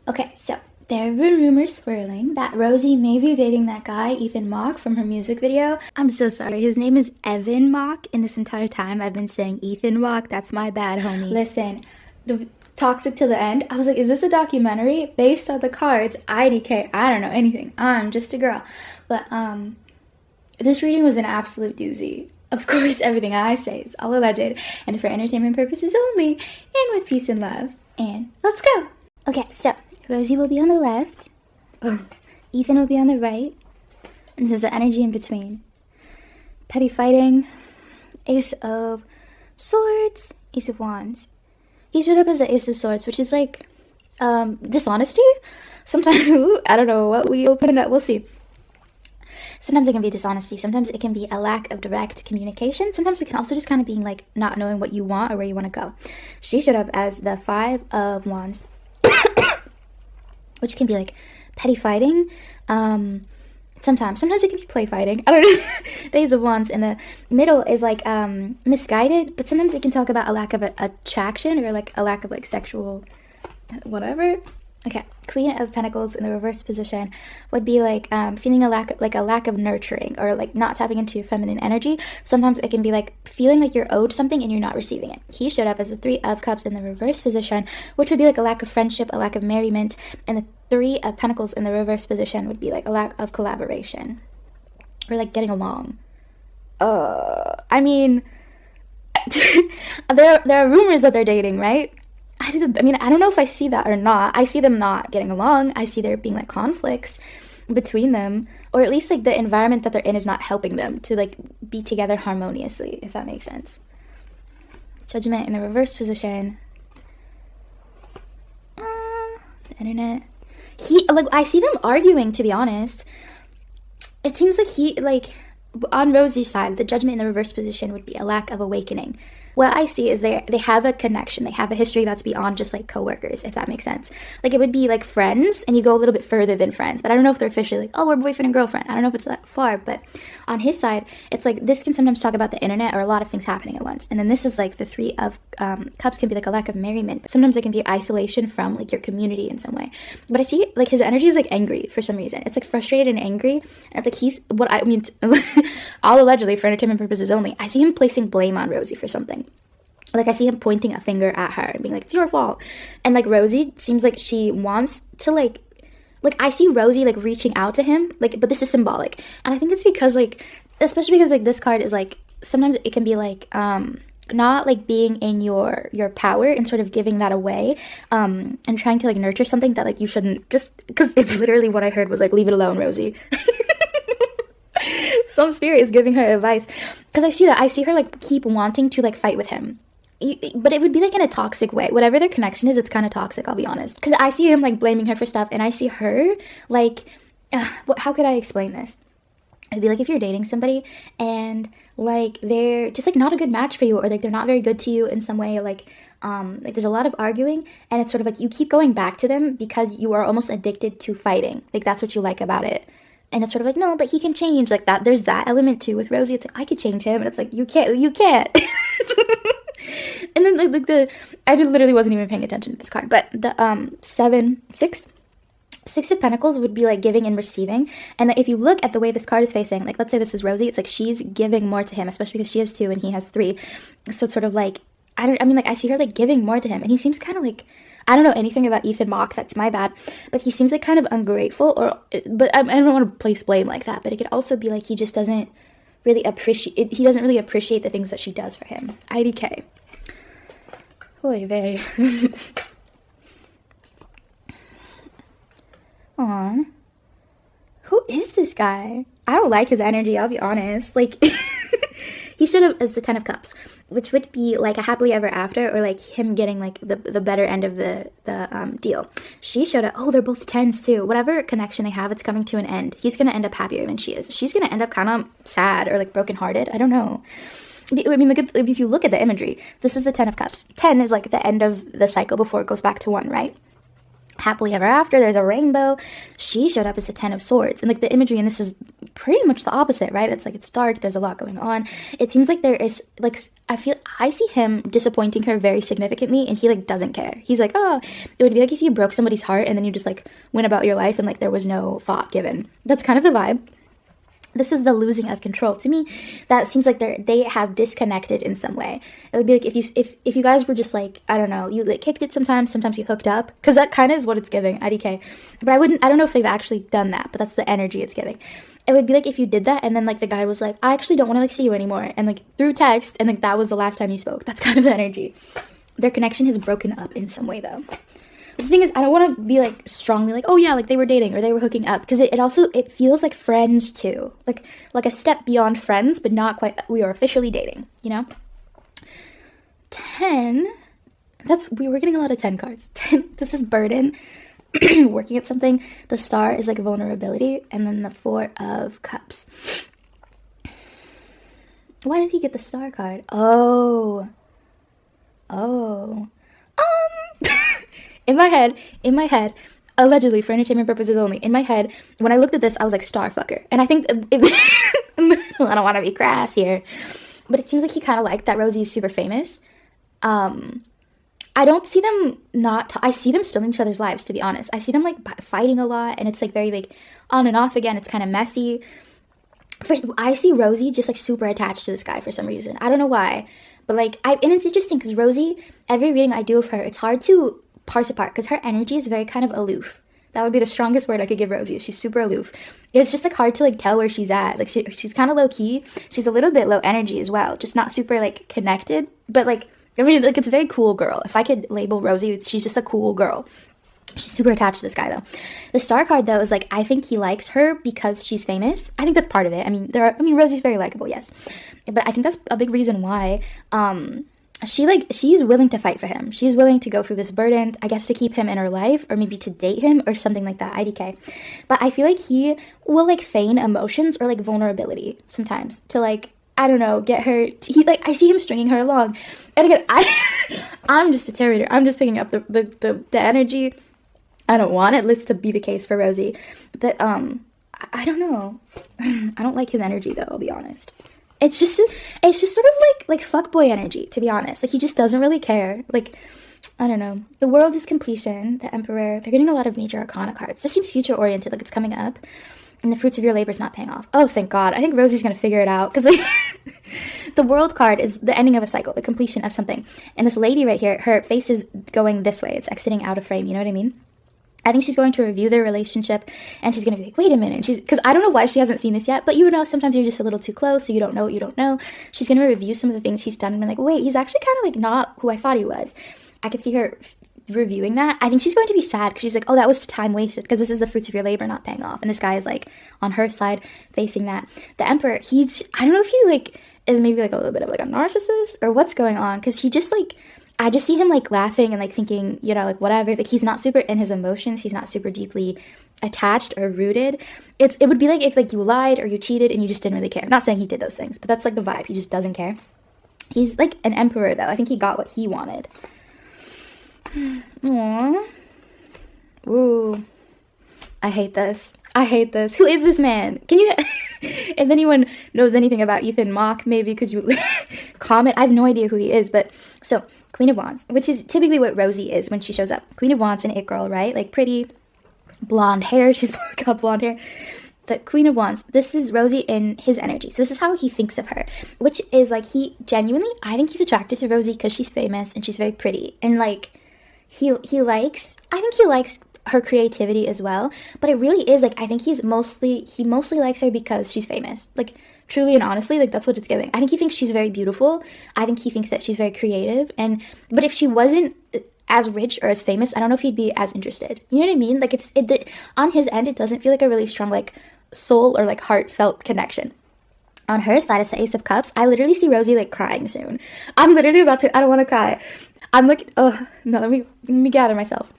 Okay, so there have been rumors swirling that Rosie may be dating that guy, Ethan Mock, from her music video. I'm so sorry. His name is Evan Mock, and this entire time I've been saying Ethan Mock. That's my bad, homie. Listen, the Toxic to the End, I was like, is this a documentary based on the cards? IDK, I don't know anything. I'm just a girl. But this reading was an absolute doozy. Of course, everything I say is all alleged and for entertainment purposes only, and with peace and love. And let's go. Okay, so Rosie will be on the left, Ethan will be on the right, and there's the energy in between. Petty fighting, Ace of Swords, Ace of Wands. He showed up as the Ace of Swords, which is like dishonesty. Sometimes, I don't know what we open it up, we'll see. Sometimes it can be dishonesty. Sometimes it can be a lack of direct communication. Sometimes it can also just kind of being like not knowing what you want or where you want to go. She showed up as the Five of Wands, which can be like petty fighting. Sometimes it can be play fighting. I don't know. The Ace of Wands in the middle is like misguided, but sometimes it can talk about a lack of attraction or like a lack of like sexual whatever. Okay, Queen of Pentacles in the reverse position would be like feeling a lack of nurturing or like not tapping into your feminine energy. Sometimes it can be like feeling like you're owed something and you're not receiving it. He showed up as the Three of Cups in the reverse position, which would be like a lack of friendship, a lack of merriment, and the Three of Pentacles in the reverse position would be like a lack of collaboration or like getting along. I mean, there are rumors that they're dating, right? I don't know if I see that or not. I see them not getting along. I see there being like conflicts between them, or at least like the environment that they're in is not helping them to like be together harmoniously, if that makes sense. Judgment in the reverse position. The internet. I see them arguing, to be honest. It seems like on Rosie's side, the Judgment in the reverse position would be a lack of awakening. What I see is they have a connection. They have a history that's beyond just like coworkers, if that makes sense. Like it would be like friends and you go a little bit further than friends. But I don't know if they're officially like, oh, we're boyfriend and girlfriend. I don't know if it's that far. But on his side, it's like this can sometimes talk about the internet or a lot of things happening at once. And then this is like the Three of Cups can be like a lack of merriment. Sometimes it can be isolation from like your community in some way. But I see like his energy is like angry for some reason. It's like frustrated and angry. And it's like all allegedly for entertainment purposes only. I see him placing blame on Rosie for something. Like, I see him pointing a finger at her and being like, it's your fault. And, like, Rosie seems like she wants to, like, I see Rosie, like, reaching out to him, like, but this is symbolic. And I think it's because, like, especially because, like, this card is, like, sometimes it can be, like, not, like, being in your power and sort of giving that away, and trying to, like, nurture something that, like, you shouldn't just, because literally what I heard was, like, leave it alone, Rosie. Some spirit is giving her advice. Because I see that. I see her, like, keep wanting to, like, fight with him. But it would be like in a toxic way. Whatever their connection is, it's kind of toxic, I'll be honest. Because I see him like blaming her for stuff, and I see her like how could I explain this? It'd be like if you're dating somebody and like they're just like not a good match for you, or like they're not very good to you in some way, like there's a lot of arguing, and it's sort of like you keep going back to them because you are almost addicted to fighting. Like that's what you like about it. And it's sort of like, no, but he can change, like that. There's that element too with Rosie. It's like, I could change him, and it's like, you can't. And then I literally wasn't even paying attention to this card, but the Six of Pentacles would be like giving and receiving. And if you look at the way this card is facing, like let's say this is Rosie, it's like she's giving more to him, especially because she has 2 and he has 3. So it's sort of like I see her like giving more to him, and he seems kind of like, I don't know anything about Ethan Mock, that's my bad, but he seems like kind of ungrateful, but I don't want to place blame like that, but it could also be like he just doesn't really appreciate the things that she does for him. IDK. Oy vey. Aw. Who is this guy? I don't like his energy, I'll be honest. Like, he showed up as the 10 of Cups, which would be like a happily ever after, or like him getting like the better end of the deal. She showed up, oh, they're both 10s too. Whatever connection they have, it's coming to an end. He's going to end up happier than she is. She's going to end up kind of sad or like brokenhearted. I don't know. I mean, if you look at the imagery, this is the 10 of Cups. 10 is like the end of the cycle before it goes back to 1, right? Happily ever after, there's a rainbow. She showed up as the 10 of Swords. And like the imagery, and this is pretty much the opposite, right? It's like it's dark, there's a lot going on. It seems like there is like I see him disappointing her very significantly, and he like doesn't care. He's like, oh, it would be like if you broke somebody's heart and then you just like went about your life and like there was no thought given. That's kind of the vibe. This is the losing of control. To me, that seems like they have disconnected in some way. It would be like if you guys were just like, I don't know, you like kicked it sometimes you hooked up, because that kind of is what it's giving, IDK. But I don't know if they've actually done that, but that's the energy it's giving. It would be like if you did that and then like the guy was like, I actually don't want to like see you anymore, and like through text, and like that was the last time you spoke. That's kind of the energy. Their connection has broken up in some way though. The thing is, I don't want to be like strongly like, oh yeah, like they were dating or they were hooking up, because it also feels like friends too, like a step beyond friends, but not quite. We are officially dating, you know. 10. We were getting a lot of 10 cards. 10. This is burden, working at something. The star is like vulnerability, and then the 4 of cups. Why did he get the star card? Oh. In my head, allegedly for entertainment purposes only, in my head, when I looked at this, I was like, star fucker. And I think, I don't want to be crass here, but it seems like he kind of liked that Rosie is super famous. I don't see them I see them still in each other's lives, to be honest. I see them like fighting a lot, and it's like very like on and off again. It's kind of messy. First, I see Rosie just like super attached to this guy for some reason. I don't know why, but like, and it's interesting because Rosie, every reading I do of her, it's hard to parse apart because her energy is very kind of aloof. That would be the strongest word I could give Rosie. She's super aloof. It's just like hard to like tell where she's at. Like she's kind of low key. She's a little bit low energy as well. Just not super like connected. But like, I mean, like it's a very cool girl. If I could label Rosie, she's just a cool girl. She's super attached to this guy though. The star card though is like, I think he likes her because she's famous. I think that's part of it. I mean, Rosie's very likable, yes. But I think that's a big reason why she's willing to fight for him. She's willing to go through this burden, I guess, to keep him in her life, or maybe to date him or something like that, IDK. But I feel like he will like feign emotions or like vulnerability sometimes to like, I don't know, get her. I see him stringing her along. And again, I'm just a tarot. I'm just picking up the energy. I don't want it to be the case for Rosie, but I don't know. I don't like his energy though, I'll be honest. It's just sort of like fuckboy energy, to be honest. Like he just doesn't really care. Like, I don't know. The world is completion, the emperor. They're getting a lot of major arcana cards. This seems future oriented, like it's coming up. And the fruits of your labor is not paying off. Oh, thank God. I think Rosie's going to figure it out. Because like, the world card is the ending of a cycle, the completion of something. And this lady right here, her face is going this way. It's exiting out of frame. You know what I mean? I think she's going to review their relationship, and she's going to be like, wait a minute. Because I don't know why she hasn't seen this yet, but you know, sometimes you're just a little too close, so you don't know what you don't know. She's going to review some of the things he's done and be like, wait, he's actually kind of like not who I thought he was. I could see her reviewing that. I think she's going to be sad because she's like, oh, that was time wasted because this is the fruits of your labor not paying off. And this guy is like on her side facing that. The emperor, I don't know if he like is maybe like a little bit of like a narcissist or what's going on, because he just like, I just see him like laughing and like thinking, you know, like whatever, like he's not super in his emotions, he's not super deeply attached or rooted. It would be like if like you lied or you cheated and you just didn't really care. I'm not saying he did those things, but that's like the vibe. He just doesn't care. He's like an emperor though. I think he got what he wanted. Aww. Ooh. I hate this. Who is this man? Can you, if anyone knows anything about Ethan Mock, maybe could you comment? I have no idea who he is, but so Queen of Wands, which is typically what Rosie is when she shows up. Queen of Wands, an it girl, right? Like pretty blonde hair. She's got blonde hair. The Queen of Wands, this is Rosie in his energy. So this is how he thinks of her, which is like he genuinely, I think he's attracted to Rosie because she's famous and she's very pretty. And like he likes her creativity as well, but it really is like, I think he mostly likes her because she's famous. Like truly and honestly, like that's what it's giving. I think he thinks she's very beautiful. I think he thinks that she's very creative, but if she wasn't as rich or as famous, I don't know if he'd be as interested. You know what I mean? Like on his end, it doesn't feel like a really strong like soul or like heartfelt connection. On her side, it's the Ace of Cups. I literally see Rosie like crying soon. I'm literally about to, I don't want to cry. I'm like, oh no, let me gather myself.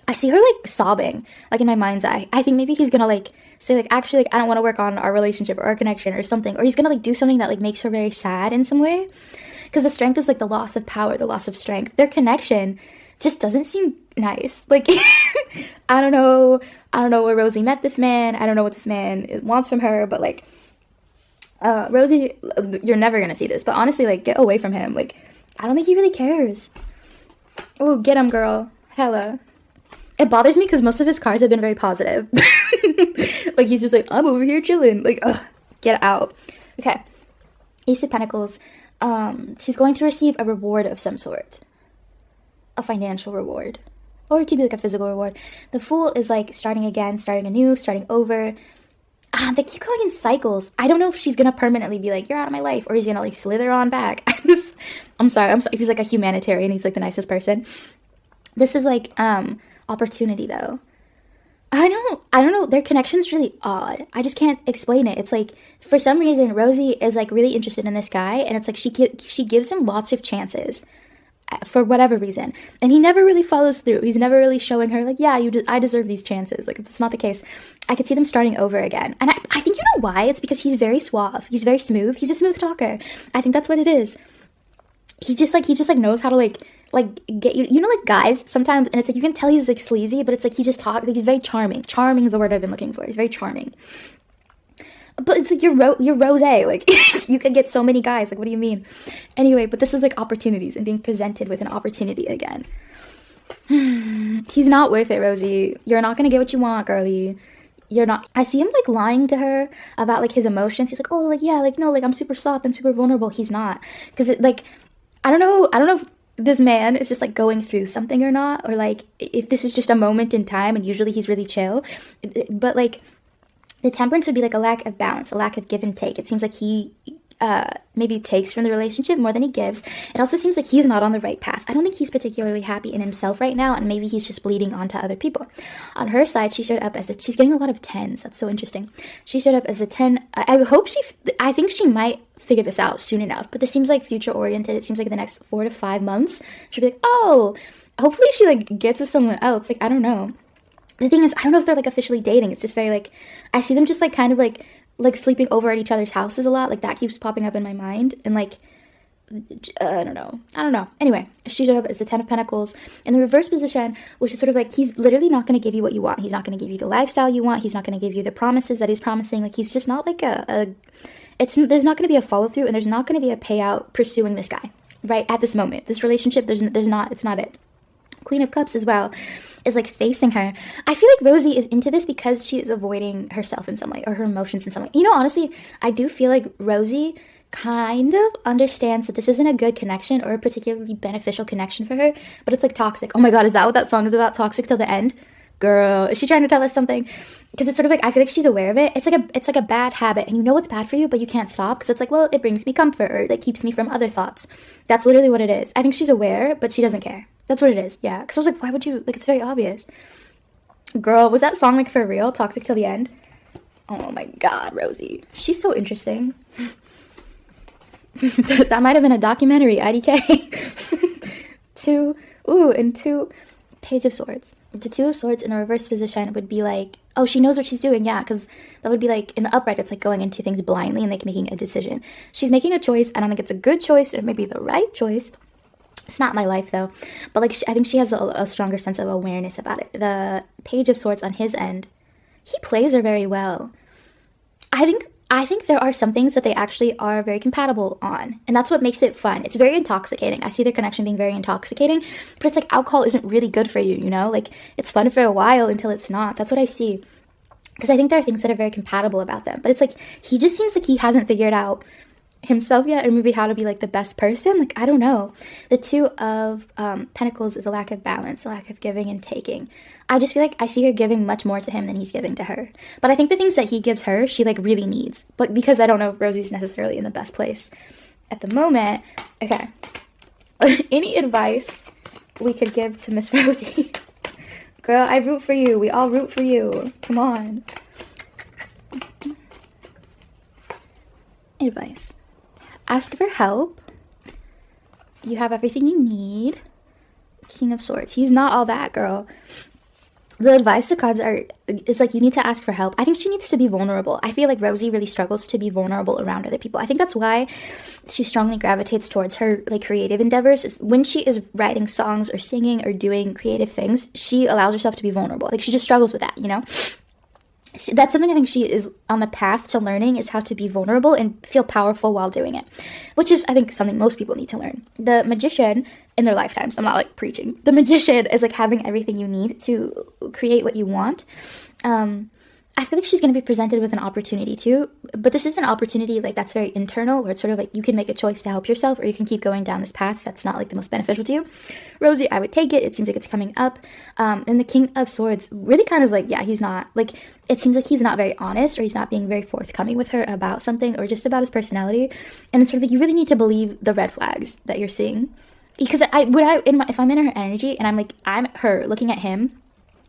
I see her like sobbing, like in my mind's eye. I think maybe he's gonna like say like, actually, like I don't want to work on our relationship or our connection or something, or he's gonna like do something that like makes her very sad in some way, because the strength is like the loss of power, the loss of strength. Their connection just doesn't seem nice. Like I don't know. I don't know where Rosie met this man. I don't know what this man wants from her, but like, Rosie, you're never gonna see this, but honestly, like, get away from him. Like, I don't think he really cares. Oh, get him, girl. Hella. It bothers me because most of his cards have been very positive. Like, he's just like, I'm over here chilling. Like, ugh, get out. Okay. Ace of Pentacles. She's going to receive a reward of some sort. A financial reward. Or it could be like a physical reward. The Fool is like starting again, starting anew, starting over. They keep going in cycles. I don't know if she's gonna permanently be like, you're out of my life, or he's gonna like slither on back. I'm sorry. He's like a humanitarian. He's like the nicest person. This is like, opportunity though. I don't know. Their connection's really odd. I just can't explain it. It's like, for some reason, Rosie is like really interested in this guy, and it's like she gives him lots of chances for whatever reason, and he never really follows through. He's never really showing her like, yeah, I deserve these chances. Like, that's not the case. I could see them starting over again, and I think you know why. It's because he's very suave. He's very smooth. He's a smooth talker. I think that's what it is. He just knows how to like get you know, like guys sometimes, and it's like you can tell he's like sleazy, but it's like he's very charming is the word I've been looking for. He's very charming, but it's like you're Rosé, like you can get so many guys, like what do you mean? Anyway, but this is like opportunities and being presented with an opportunity again. He's not worth it, Rosie. You're not gonna get what you want, girly. You're not. I see him like lying to her about like his emotions. He's like, oh, like, yeah, like, no, like, I'm super soft, I'm super vulnerable. He's not, because it like, I don't know if this man is just like going through something or not, or like if this is just a moment in time, and usually he's really chill, but like the Temperance would be like a lack of balance, a lack of give and take. It seems like he maybe takes from the relationship more than he gives. It also seems like he's not on the right path. I don't think he's particularly happy in himself right now, and maybe he's just bleeding onto other people. On her side, she showed up as she's getting a lot of 10s. That's so interesting. She showed up as a 10. I think she might figure this out soon enough, but this seems like future oriented. It seems like the next 4 to 5 months she'll be like, oh, hopefully she like gets with someone else. Like, I don't know. The thing is, I don't know if they're like officially dating. It's just very like, I see them just like kind of like sleeping over at each other's houses a lot. Like, that keeps popping up in my mind, and like, I don't know. Anyway, she showed up as the 10 of Pentacles in the reverse position, which is sort of like, he's literally not going to give you what you want. He's not going to give you the lifestyle you want. He's not going to give you the promises that he's promising. Like, he's just not like there's not going to be a follow through, and there's not going to be a payout pursuing this guy right at this moment. This relationship, it's not it. Queen of Cups as well is like facing her. I feel like Rosie is into this because she is avoiding herself in some way, or her emotions in some way. You know, honestly, I do feel like Rosie kind of understands that this isn't a good connection or a particularly beneficial connection for her, but it's like toxic. Oh my god, is that what that song is about? Toxic till the end? Girl, is she trying to tell us something? Because it's sort of like, I feel like she's aware of it. It's like a bad habit, and you know it's bad for you, but you can't stop, because it's like, well, it brings me comfort, or it keeps me from other thoughts. That's literally what it is. I think she's aware, but she doesn't care. That's what it is. Yeah, because I was like, why would you, like, it's very obvious. Girl, was that song like for real? Toxic till the end? Oh my god, Rosie, she's so interesting. That might have been a documentary. IDK. Two Page of Swords. The Two of Swords in the reverse position would be like, oh, she knows what she's doing. Yeah, because that would be like, in the upright, it's like going into things blindly and like making a decision. She's making a choice. I don't think it's a good choice, or maybe the right choice. It's not my life though, but like, I think she has a stronger sense of awareness about it. The Page of Swords on his end, he plays her very well. I think there are some things that they actually are very compatible on, and that's what makes it fun. It's very intoxicating. I see their connection being very intoxicating, but it's like, alcohol isn't really good for you, you know? Like, it's fun for a while until it's not. That's what I see. Because I think there are things that are very compatible about them, but it's like, he just seems like he hasn't figured out himself yet, or maybe how to be like the best person. Like, I don't know. The Two of Pentacles is a lack of balance, a lack of giving and taking. I just feel like I see her giving much more to him than he's giving to her, but I think the things that he gives her, she like really needs, but because I don't know if Rosie's necessarily in the best place at the moment. Okay. Any advice we could give to Miss Rosie? Girl, I root for you. We all root for you. Come on. Advice. Ask for help. You have everything you need. King of Swords. He's not all that, girl. The advice to cards is like, you need to ask for help. I think she needs to be vulnerable. I feel like Rosie really struggles to be vulnerable around other people. I think that's why she strongly gravitates towards her like creative endeavors. Is when she is writing songs or singing or doing creative things, she allows herself to be vulnerable. Like, she just struggles with that, you know? That's something I think she is on the path to learning, is how to be vulnerable and feel powerful while doing it, which is, I think, something most people need to learn. The magician in their lifetimes, I'm not like preaching, the magician is like having everything you need to create what you want. I feel like she's going to be presented with an opportunity too, but this is an opportunity like that's very internal, where it's sort of like you can make a choice to help yourself, or you can keep going down this path that's not like the most beneficial to you. Rosie, I would take it. It seems like it's coming up. And the King of Swords really kind of like, yeah, he's not like, it seems like he's not very honest, or he's not being very forthcoming with her about something, or just about his personality. And it's sort of like, you really need to believe the red flags that you're seeing, because if I'm in her energy and I'm her looking at him,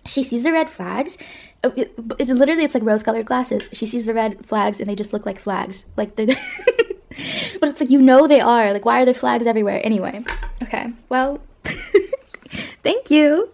she sees the red flags. It's like rose-colored glasses. She sees the red flags and they just look like flags. Like, they're but it's like, you know, they are. Like, why are there flags everywhere? Anyway. Okay. Well, thank you.